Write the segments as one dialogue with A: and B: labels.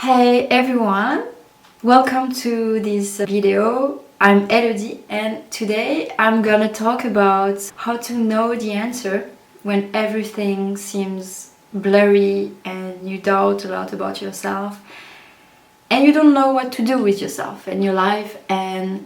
A: Hey everyone, welcome to this video. I'm Elodie and today I'm gonna talk about how to know the answer when everything seems blurry and you doubt a lot about yourself and you don't know what to do with yourself and your life. And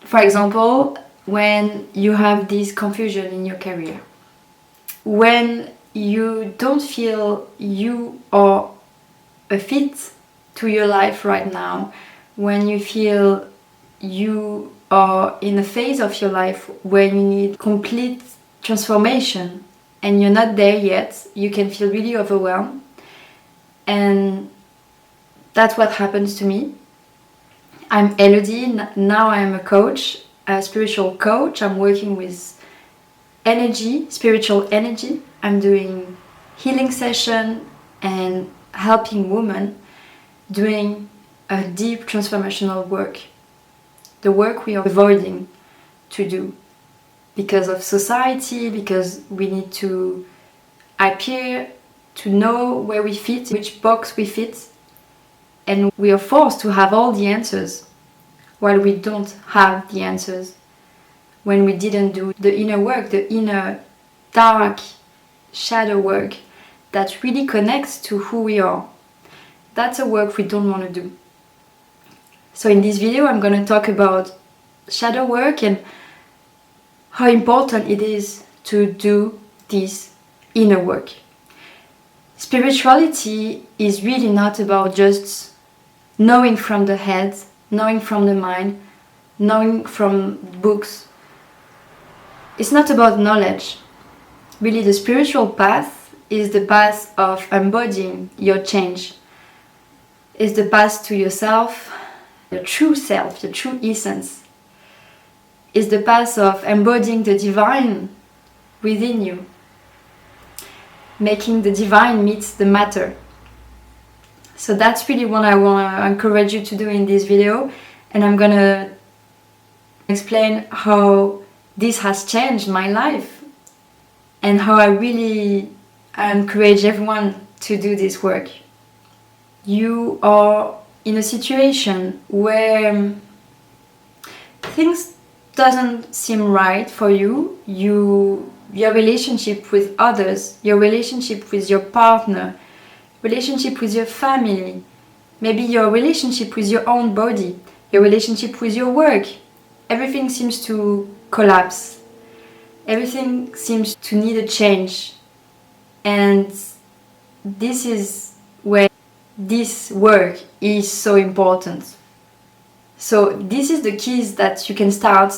A: for example, when you have this confusion in your career, when you don't feel you are a fit to your life right now, when you feel you are in a phase of your life where you need complete transformation and you're not there yet, you can feel really overwhelmed. And that's what happens to me. I'm Elodie, now I'm a coach, a spiritual coach. I'm working with energy, spiritual energy. I'm doing healing session and helping women doing a deep transformational work, the work we are avoiding to do because of society, because we need to appear, to know where we fit, which box we fit, and we are forced to have all the answers while we don't have the answers when we didn't do the inner work, the inner dark shadow work that really connects to who we are. That's a work we don't want to do. So in this video I'm going to talk about shadow work and how important it is to do this inner work. Spirituality is really not about just knowing from the head, knowing from the mind, knowing from books. It's not about knowledge. Really, the spiritual path is the path of embodying your change. It's the path to yourself, your true self, your true essence. It's the path of embodying the divine within you, making the divine meet the matter. So that's really what I want to encourage you to do in this video, and I'm gonna explain how this has changed my life and how I really encourage everyone to do this work. You are in a situation where things doesn't seem right for you, your relationship with others, your relationship with your partner, relationship with your family, maybe your relationship with your own body, your relationship with your work. Everything seems to collapse. Everything seems to need a change. And this is where this work is so important. So this is the keys that you can start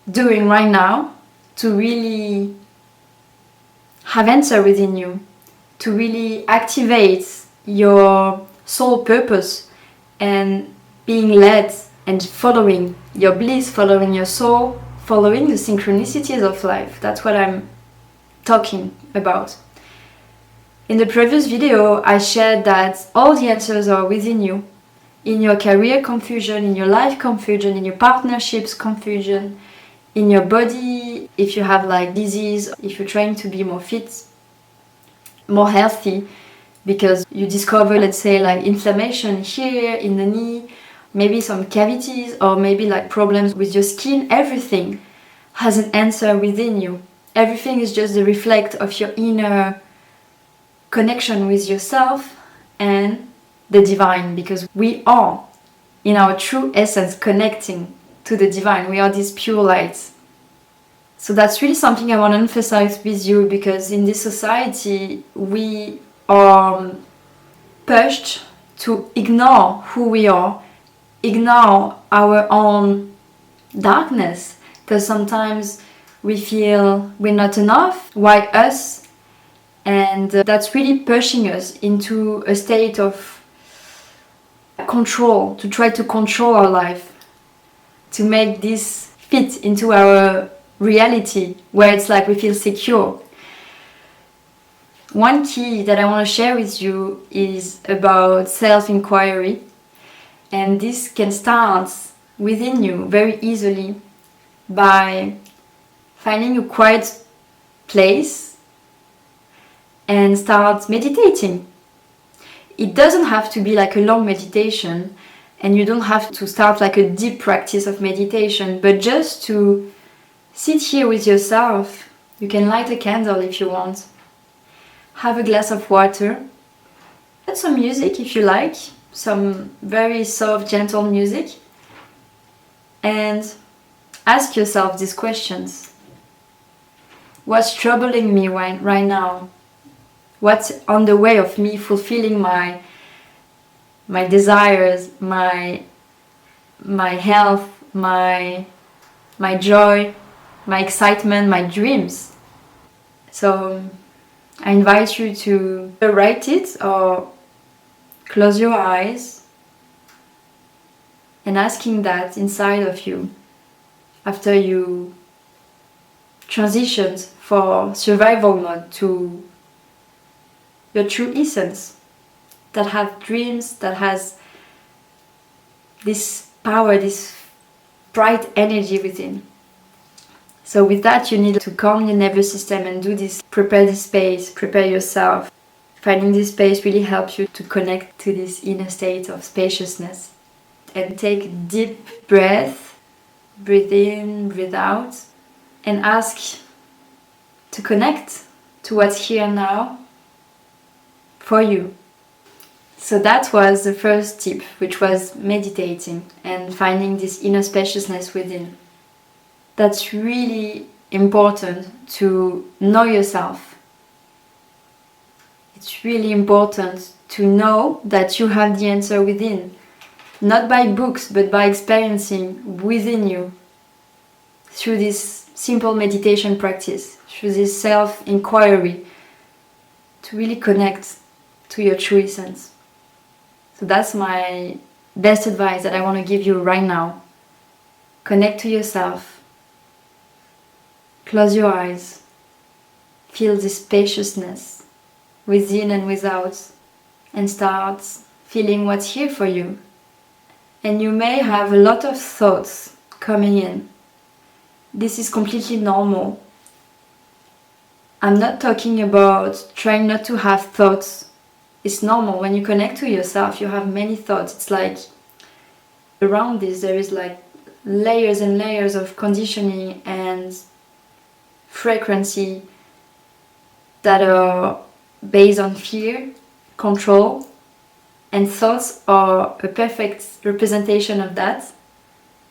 A: doing right now to really have answer within you, to really activate your soul purpose and being led and following your bliss, following your soul, following the synchronicities of life. That's what I'm talking about. In the previous video, I shared that all the answers are within you, in your career confusion, in your life confusion, in your partnerships confusion, in your body, if you have like disease, if you're trying to be more fit, more healthy, because you discover, let's say, like inflammation here in the knee, maybe some cavities, or maybe like problems with your skin. Everything has an answer within you. Everything is just the reflect of your inner connection with yourself and the divine, because we are in our true essence connecting to the divine. We are these pure lights. So that's really something I want to emphasize with you, because in this society we are pushed to ignore who we are, ignore our own darkness, because sometimes we feel we're not enough, why us? And that's really pushing us into a state of control, to try to control our life, to make this fit into our reality where it's like we feel secure. One key that I want to share with you is about self-inquiry, and this can start within you very easily by finding a quiet place and start meditating. It doesn't have to be like a long meditation, and you don't have to start like a deep practice of meditation, but just to sit here with yourself. You can light a candle if you want, have a glass of water, put some music if you like, some very soft, gentle music, and ask yourself these questions. What's troubling me right now? What's on the way of me fulfilling my desires, my health, my joy, my excitement, my dreams? So I invite you to write it or close your eyes and asking that inside of you after you transitioned for survival mode to your true essence that have dreams, that has this power, this bright energy within. So with that, you need to calm your nervous system and do this, prepare this space, prepare yourself. Finding this space really helps you to connect to this inner state of spaciousness. And take deep breath, breathe in, breathe out, and ask to connect to what's here now for you. So that was the first tip, which was meditating and finding this inner spaciousness within. That's really important to know yourself. It's really important to know that you have the answer within, not by books, but by experiencing within you through this simple meditation practice, through this self-inquiry, to really connect to your true essence. So that's my best advice that I want to give you right now. Connect to yourself. Close your eyes. Feel this spaciousness within and without, and start feeling what's here for you. And you may have a lot of thoughts coming in. This is completely normal. I'm not talking about trying not to have thoughts. It's normal. When you connect to yourself, you have many thoughts. It's like around this there is like layers and layers of conditioning and frequency that are based on fear, control, and thoughts are a perfect representation of that.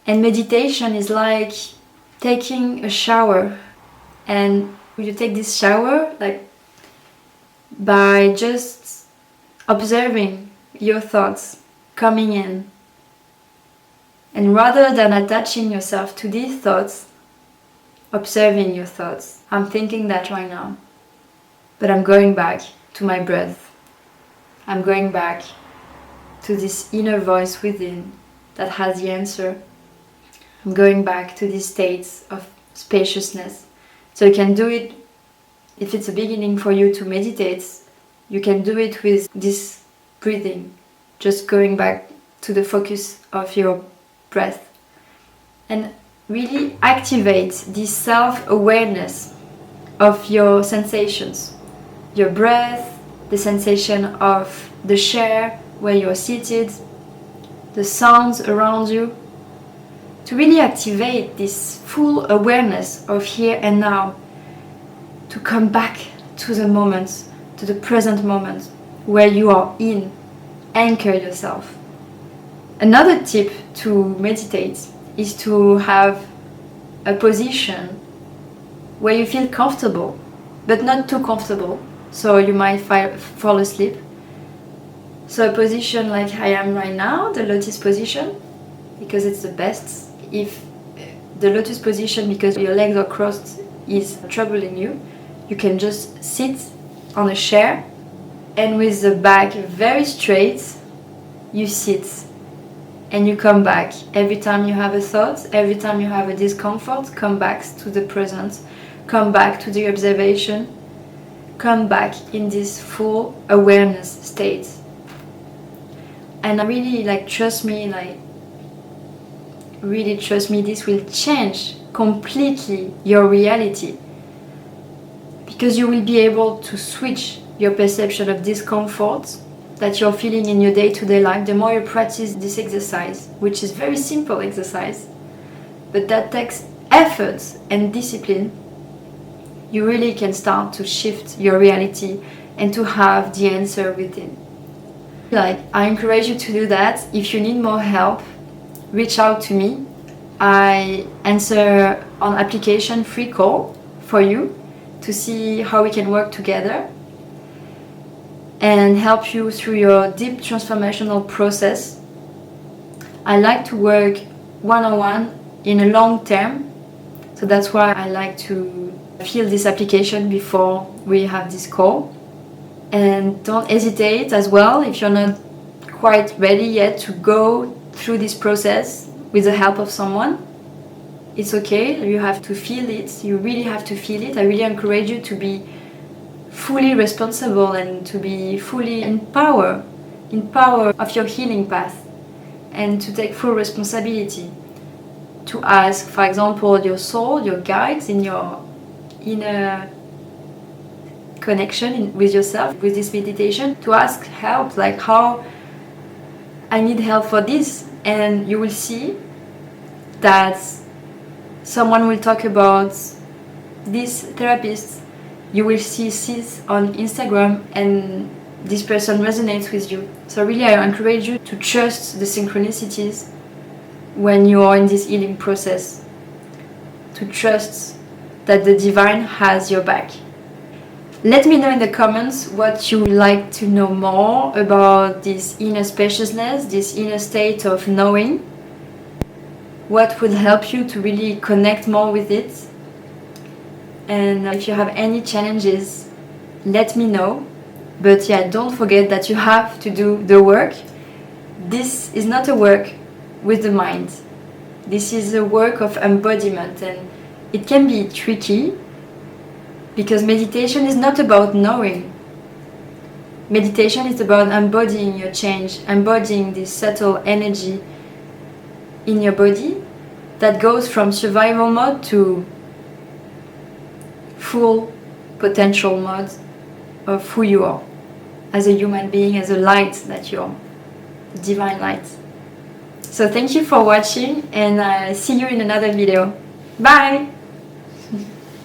A: And meditation is like taking a shower, and you take this shower like by just observing your thoughts coming in, and rather than attaching yourself to these thoughts, observing your thoughts. I'm thinking that right now, but I'm going back to my breath. I'm going back to this inner voice within that has the answer. I'm going back to these states of spaciousness. So you can do it, if it's a beginning for you to meditate, you can do it with this breathing, just going back to the focus of your breath. And really activate this self-awareness of your sensations, your breath, the sensation of the chair where you're seated, the sounds around you, to really activate this full awareness of here and now, to come back to the moment, to the present moment where you are in. Anchor yourself. Another tip to meditate is to have a position where you feel comfortable, but not too comfortable, so you might fall asleep. So a position like I am right now, the lotus position, because it's the best. If the lotus position, because your legs are crossed, is troubling you, you can just sit on a chair, and with the back very straight, you sit. And you come back. Every time you have a thought, every time you have a discomfort, come back to the present, come back to the observation, come back in this full awareness state. And really, trust me, really trust me, this will change completely your reality. Because you will be able to switch your perception of discomfort that you're feeling in your day-to-day life, the more you practice this exercise, which is very simple exercise, but that takes effort and discipline, you really can start to shift your reality and to have the answer within. Like, I encourage you to do that. If you need more help, reach out to me. I answer on application free call for you to see how we can work together and help you through your deep transformational process. I like to work one-on-one in a long term, so that's why I like to fill this application before we have this call. And don't hesitate as well, if you're not quite ready yet to go through this process with the help of someone. It's okay, you have to feel it, you really have to feel it. I really encourage you to be fully responsible and to be fully in power of your healing path, and to take full responsibility. To ask, for example, your soul, your guides in your inner connection with yourself, with this meditation, to ask help, like how I need help for this, and you will see that someone will talk about this therapist. You will see this on Instagram and this person resonates with you. So really I encourage you to trust the synchronicities when you are in this healing process, to trust that the divine has your back. Let me know in the comments what you would like to know more about this inner spaciousness, this inner state of knowing. What would help you to really connect more with it. And if you have any challenges, let me know. But yeah, don't forget that you have to do the work. This is not a work with the mind. This is a work of embodiment, and it can be tricky because meditation is not about knowing. Meditation is about embodying your change, embodying this subtle energy in your body that goes from survival mode to full potential mode of who you are as a human being, as a light that you are, divine light. So thank you for watching, and see you in another video. Bye!